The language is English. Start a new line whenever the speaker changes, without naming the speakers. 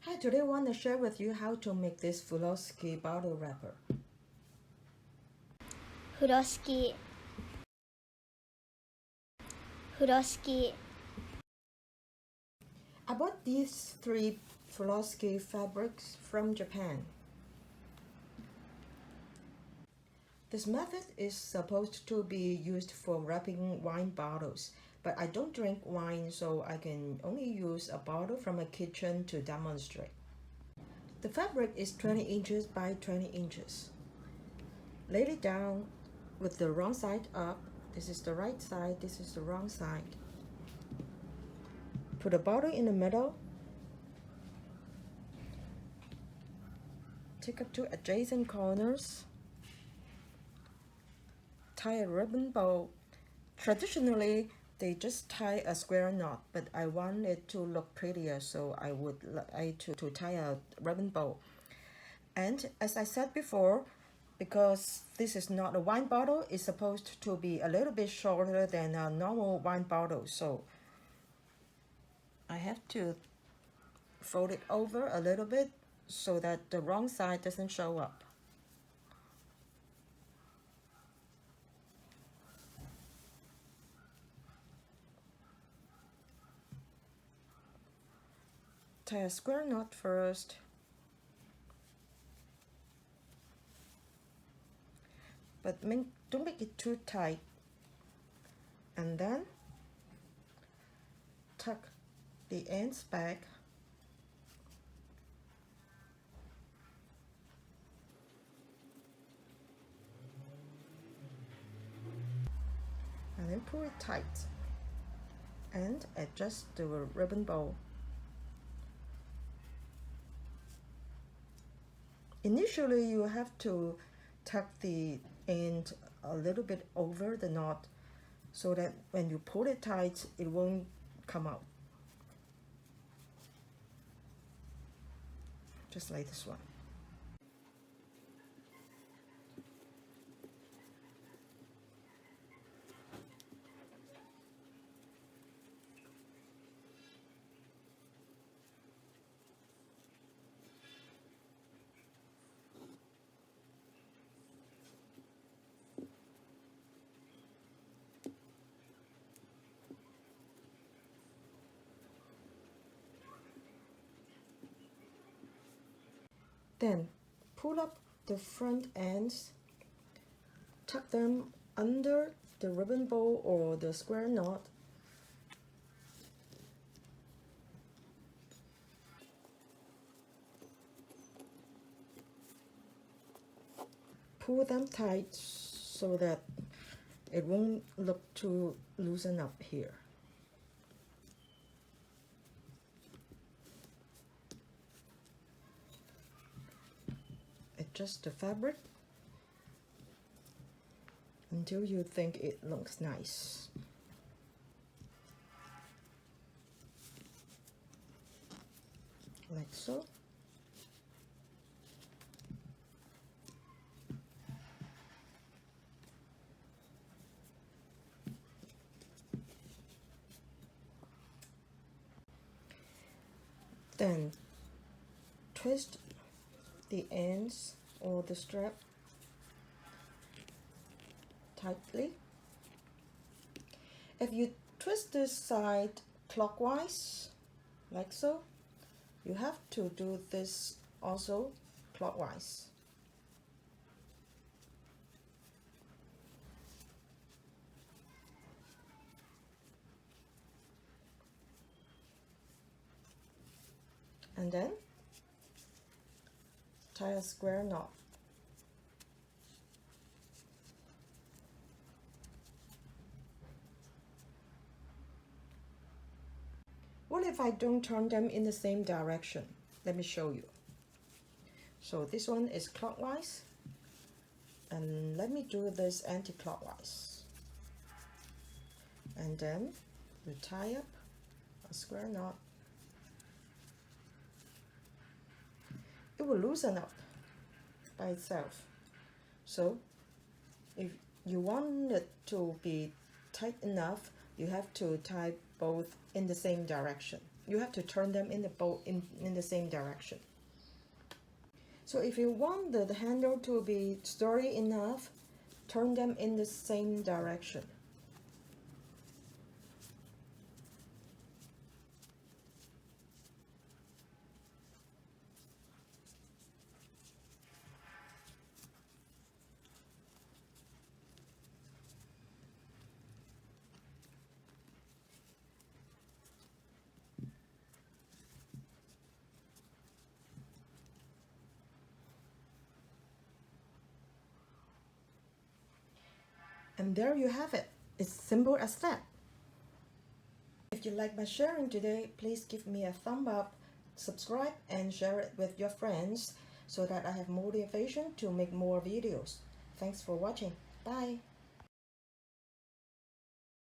Hi, today I want to share with you how to make this Furoshiki bottle wrapper.
Furoshiki, Furoshiki,
I bought these three Furoshiki fabrics from Japan. This method is supposed to be used for wrapping wine bottles, but I don't drink wine, so I can only use a bottle from a kitchen to demonstrate. The fabric is 20 inches by 20 inches. Lay it down with the wrong side up. This is the right side, this is the wrong side. Put a bottle in the middle. Take up two adjacent corners. Tie a ribbon bow. Traditionally, they just tie a square knot, but I want it to look prettier, so I would like to tie a ribbon bow. And as I said before, because this is not a wine bottle, it's supposed to be a little bit shorter than a normal wine bottle, so I have to fold it over a little bit so that the wrong side doesn't show up. Tie a square knot first. But don't make it too tight. And then tuck the ends back. And then pull it tight. And adjust the ribbon bow. Initially, you have to tuck the end a little bit over the knot so that when you pull it tight, it won't come out. Just like this one. Then pull up the front ends, tuck them under the ribbon bow or the square knot. Pull them tight so that it won't look too loosened up here. Adjust the fabric until you think it looks nice. Like so. Then twist the ends or the strap tightly. If you twist this side clockwise, like so, you have to do this also clockwise. And then tie a square knot. What if I don't turn them in the same direction? Let me show you. So this one is clockwise, and let me do this anti-clockwise. And then you tie up a square knot. It will loosen up by itself. So if you want it to be tight enough, you have to tie both in the same direction. you have to turn them in the boat in the same direction. So if you want the handle to be sturdy enough, turn them in the same direction. And there you have it. It's simple as that. If you like my sharing today, please give me a thumb up, subscribe and share it with your friends so that I have motivation to make more videos. Thanks for watching. Bye.